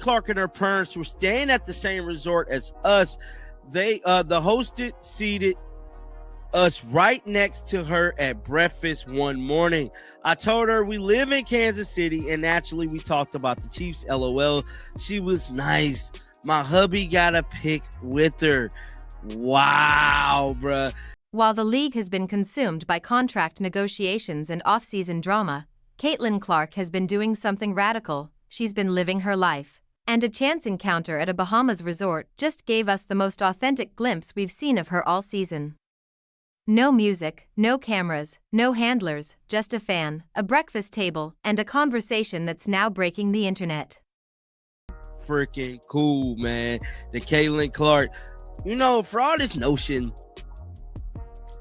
Clark and her parents were staying at the same resort as us. The hosted seated us right next to her at breakfast one morning. I told her we live in Kansas City, and naturally we talked about the Chiefs. LOL. She was nice. My hubby got a pic with her. Wow, bruh. While the league has been consumed by contract negotiations and off-season drama, Caitlin Clark has been doing something radical. She's been living her life. And a chance encounter at a Bahamas resort just gave us the most authentic glimpse we've seen of her all season. No music, no cameras, no handlers, just a fan, a breakfast table, and a conversation that's now breaking the internet. Freaking cool, man. The Caitlin Clark, for all this notion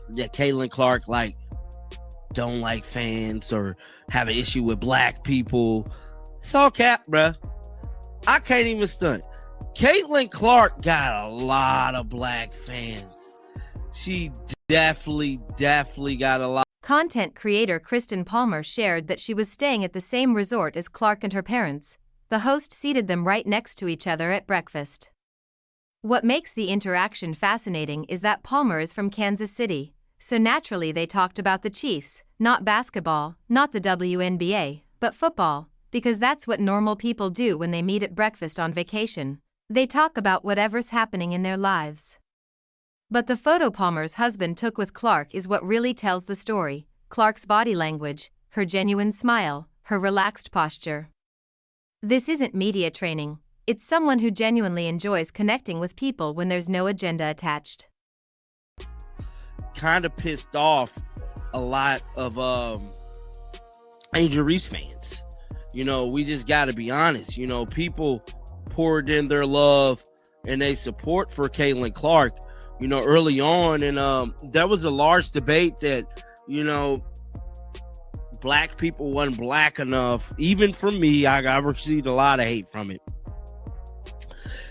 that Caitlin Clark don't like fans or have an issue with black people, it's all cap, bruh. I can't even stunt. Caitlin Clark got a lot of black fans. She definitely got a lot. Content creator Kristen Palmer shared that she was staying at the same resort as Clark and her parents. The host seated them right next to each other at breakfast. What makes the interaction fascinating is that Palmer is from Kansas City, so naturally they talked about the Chiefs, not basketball, not the WNBA, but football, because that's what normal people do when they meet at breakfast on vacation. They talk about whatever's happening in their lives. But the photo Palmer's husband took with Clark is what really tells the story. Clark's body language, her genuine smile, her relaxed posture. This isn't media training, it's someone who genuinely enjoys connecting with people when there's no agenda attached. Kind of pissed off a lot of Angel Reese fans. We just got to be honest. People poured in their love and their support for Caitlin Clark, early on. And there was a large debate that, black people wasn't black enough. Even from me, I received a lot of hate from it.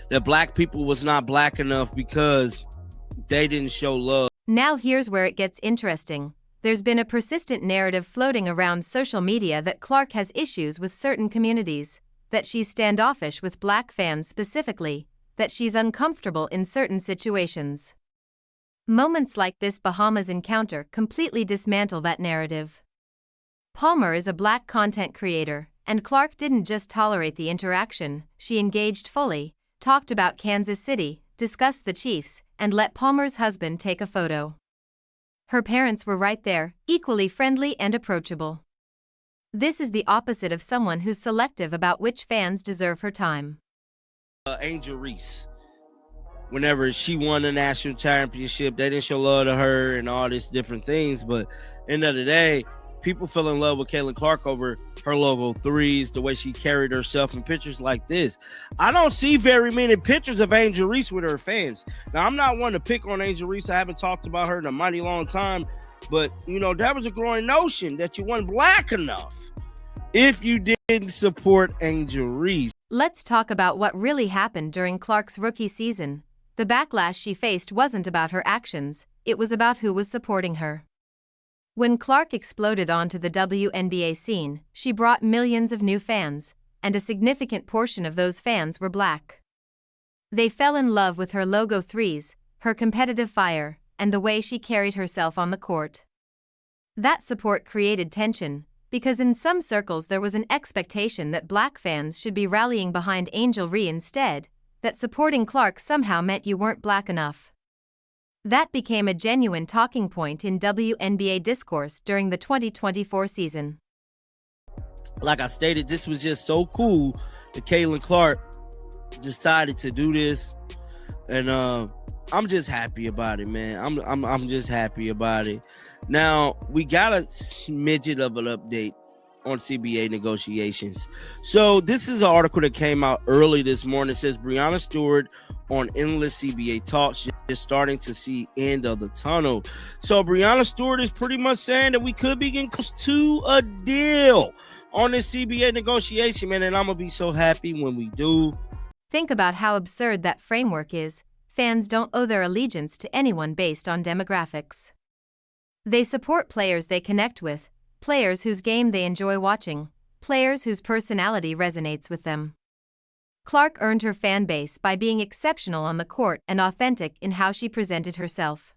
That black people was not black enough because they didn't show love. Now here's where it gets interesting. There's been a persistent narrative floating around social media that Clark has issues with certain communities, that she's standoffish with black fans specifically, that she's uncomfortable in certain situations. Moments like this Bahamas encounter completely dismantle that narrative. Palmer is a black content creator, and Clark didn't just tolerate the interaction, she engaged fully, talked about Kansas City, discussed the Chiefs, and let Palmer's husband take a photo. Her parents were right there, equally friendly and approachable. This is the opposite of someone who's selective about which fans deserve her time. Angel Reese, whenever she won the national championship, they didn't show love to her and all these different things. But end of the day, people fell in love with Caitlin Clark over her logo threes, the way she carried herself in pictures like this. I don't see very many pictures of Angel Reese with her fans. Now, I'm not one to pick on Angel Reese. I haven't talked about her in a mighty long time. But, that was a growing notion that you weren't black enough if you didn't support Angel Reese. Let's talk about what really happened during Clark's rookie season. The backlash she faced wasn't about her actions, it was about who was supporting her. When Clark exploded onto the WNBA scene, she brought millions of new fans, and a significant portion of those fans were black. They fell in love with her logo threes, her competitive fire, and the way she carried herself on the court. That support created tension, because in some circles there was an expectation that black fans should be rallying behind Angel Reese instead, that supporting Clark somehow meant you weren't black enough. That became a genuine talking point in WNBA discourse during the 2024 season. Like I stated, this was just so cool that Caitlin Clark decided to do this, and I'm just happy about it, man. I'm just happy about it. Now we got a smidget of an update on CBA negotiations. So this is an article that came out early this morning. It says Breanna Stewart on endless CBA talks, just starting to see end of the tunnel. So Breanna Stewart is pretty much saying that we could be getting close to a deal on this CBA negotiation, man, and I'm gonna be so happy when we do. Think about how absurd that framework is. Fans don't owe their allegiance to anyone based on demographics. They support players they connect with, players whose game they enjoy watching, players whose personality resonates with them. Clark earned her fan base by being exceptional on the court and authentic in how she presented herself.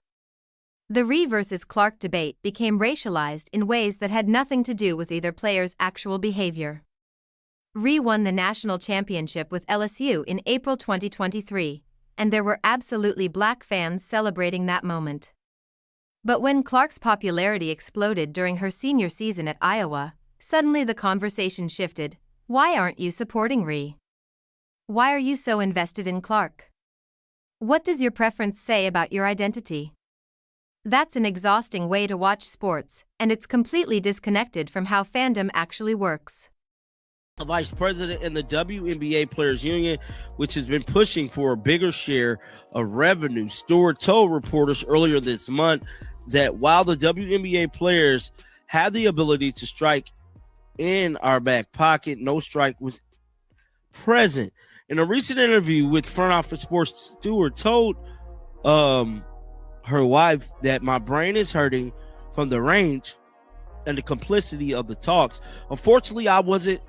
The Ree versus Clark debate became racialized in ways that had nothing to do with either player's actual behavior. Ree won the national championship with LSU in April 2023, and there were absolutely black fans celebrating that moment. But when Clark's popularity exploded during her senior season at Iowa, suddenly the conversation shifted. Why aren't you supporting Ree? Why are you so invested in Clark? What does your preference say about your identity? That's an exhausting way to watch sports, and it's completely disconnected from how fandom actually works. The vice president in the WNBA Players Union, which has been pushing for a bigger share of revenue, Stewart told reporters earlier this month that while the WNBA players have the ability to strike in our back pocket, no strike was present. In a recent interview with Front Office Sports, Stewart told her wife that my brain is hurting from the range and the complicity of the talks. Unfortunately, I wasn't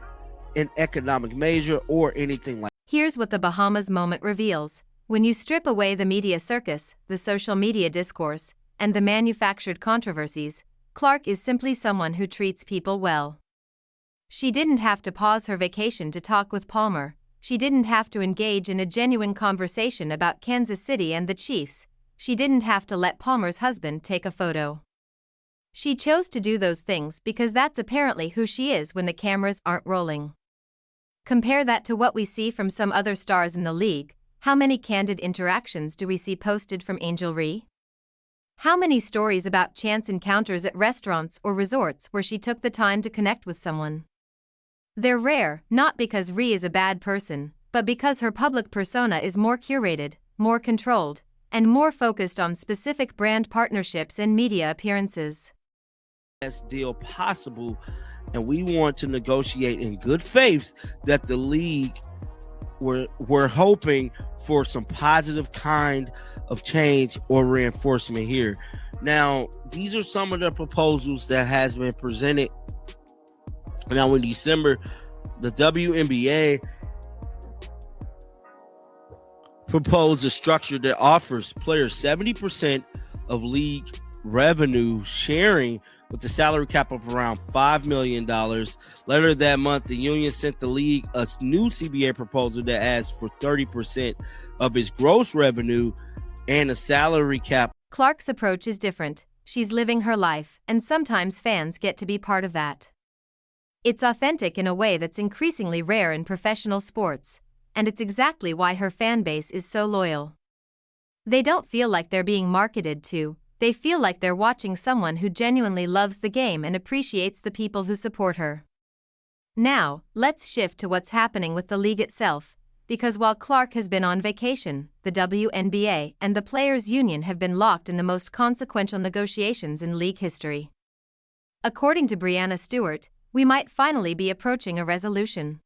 an economic major or anything like that. Here's what the Bahamas moment reveals. When you strip away the media circus, the social media discourse, and the manufactured controversies, Clark is simply someone who treats people well. She didn't have to pause her vacation to talk with Palmer. She didn't have to engage in a genuine conversation about Kansas City and the Chiefs. She didn't have to let Palmer's husband take a photo. She chose to do those things because that's apparently who she is when the cameras aren't rolling. Compare that to what we see from some other stars in the league. How many candid interactions do we see posted from Angel Ree? How many stories about chance encounters at restaurants or resorts where she took the time to connect with someone? They're rare, not because Ree is a bad person, but because her public persona is more curated, more controlled, and more focused on specific brand partnerships and media appearances. Best deal possible, and we want to negotiate in good faith that the league we're hoping for some positive kind of change or reinforcement here. Now, these are some of the proposals that has been presented. Now, in December, the WNBA proposed a structure that offers players 70% of league revenue sharing with the salary cap of around $5 million. Later that month, the union sent the league a new CBA proposal that asked for 30% of its gross revenue and a salary cap. Clark's approach is different. She's living her life, and sometimes fans get to be part of that. It's authentic in a way that's increasingly rare in professional sports, and it's exactly why her fan base is so loyal. They don't feel like they're being marketed to, they feel like they're watching someone who genuinely loves the game and appreciates the people who support her. Now, let's shift to what's happening with the league itself, because while Clark has been on vacation, the WNBA and the Players' Union have been locked in the most consequential negotiations in league history. According to Breanna Stewart, we might finally be approaching a resolution.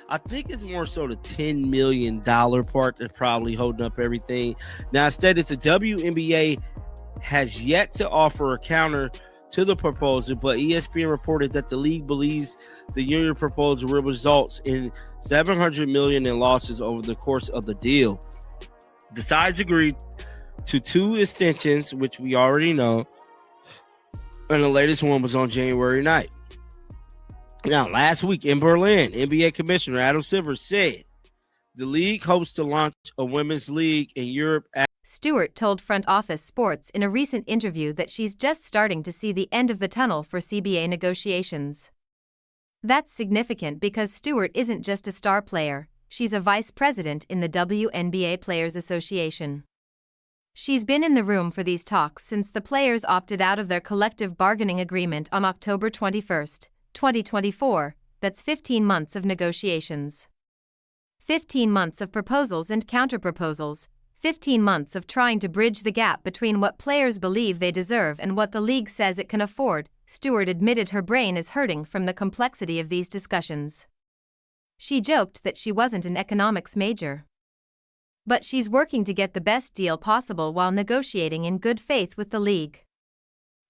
I think it's more so the $10 million part that's probably holding up everything. Now, stated the WNBA has yet to offer a counter to the proposal, but ESPN reported that the league believes the union proposal will result in $700 million in losses over the course of the deal. The sides agreed to 2 extensions, which we already know, and the latest one was on January 9th. Now, last week in Berlin, NBA Commissioner Adam Silver said the league hopes to launch a women's league in Europe. Stewart told Front Office Sports in a recent interview that she's just starting to see the end of the tunnel for CBA negotiations. That's significant because Stewart isn't just a star player, she's a vice president in the WNBA Players Association. She's been in the room for these talks since the players opted out of their collective bargaining agreement on October 21, 2024, that's 15 months of negotiations. 15 months of proposals and counterproposals, 15 months of trying to bridge the gap between what players believe they deserve and what the league says it can afford. Stewart admitted her brain is hurting from the complexity of these discussions. She joked that she wasn't an economics major. But she's working to get the best deal possible while negotiating in good faith with the league.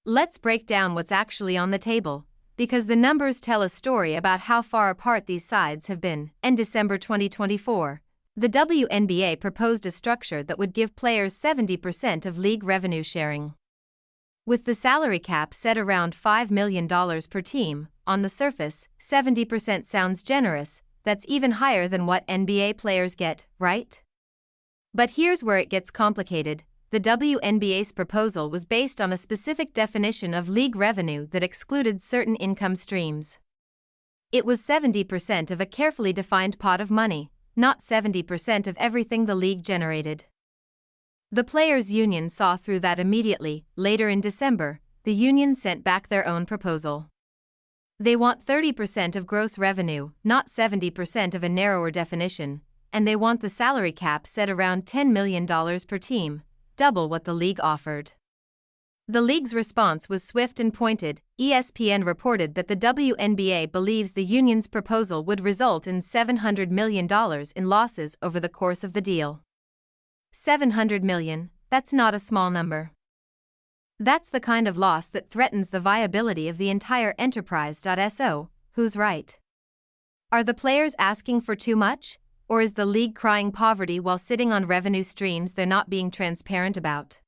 Let's break down what's actually on the table. because the numbers tell a story about how far apart these sides have been. In December 2024, the WNBA proposed a structure that would give players 70% of league revenue sharing. With the salary cap set around $5 million per team, on the surface, 70% sounds generous. That's even higher than what NBA players get, right? But here's where it gets complicated. The WNBA's proposal was based on a specific definition of league revenue that excluded certain income streams. It was 70% of a carefully defined pot of money, not 70% of everything the league generated. The players' union saw through that immediately. Later in December, the union sent back their own proposal. They want 30% of gross revenue, not 70% of a narrower definition, and they want the salary cap set around $10 million per team, double what the league offered. The league's response was swift and pointed. ESPN reported that the WNBA believes the union's proposal would result in $700 million in losses over the course of the deal. $700 million, that's not a small number. That's the kind of loss that threatens the viability of the entire enterprise. So, who's right? Are the players asking for too much, or is the league crying poverty while sitting on revenue streams they're not being transparent about?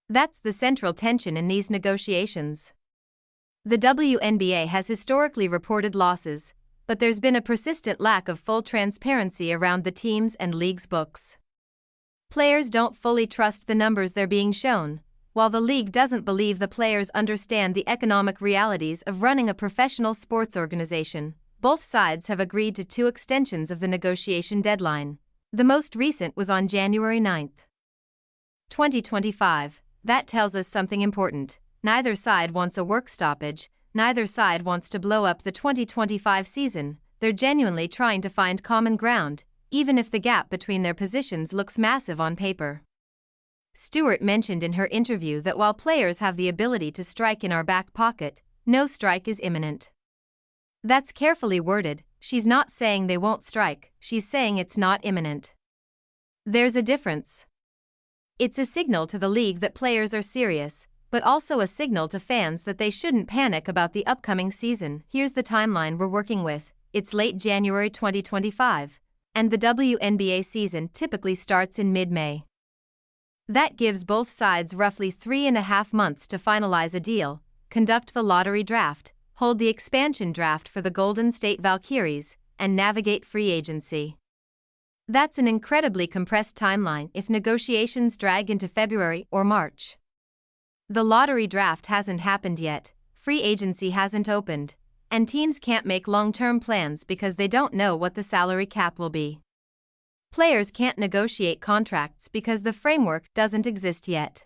That's the central tension in these negotiations. The WNBA has historically reported losses, but there's been a persistent lack of full transparency around the team's and league's books. Players don't fully trust the numbers they're being shown, while the league doesn't believe the players understand the economic realities of running a professional sports organization. Both sides have agreed to 2 extensions of the negotiation deadline. The most recent was on January 9, 2025. That tells us something important. Neither side wants a work stoppage, neither side wants to blow up the 2025 season. They're genuinely trying to find common ground, even if the gap between their positions looks massive on paper. Stewart mentioned in her interview that while players have the ability to strike in our back pocket, no strike is imminent. That's carefully worded. She's not saying they won't strike, she's saying it's not imminent. There's a difference. It's a signal to the league that players are serious, but also a signal to fans that they shouldn't panic about the upcoming season. Here's the timeline we're working with. It's late January 2025, and the WNBA season typically starts in mid-May. That gives both sides roughly 3.5 months to finalize a deal, conduct the lottery draft, hold the expansion draft for the Golden State Valkyries, and navigate free agency. That's an incredibly compressed timeline if negotiations drag into February or March. The lottery draft hasn't happened yet, free agency hasn't opened, and teams can't make long-term plans because they don't know what the salary cap will be. Players can't negotiate contracts because the framework doesn't exist yet.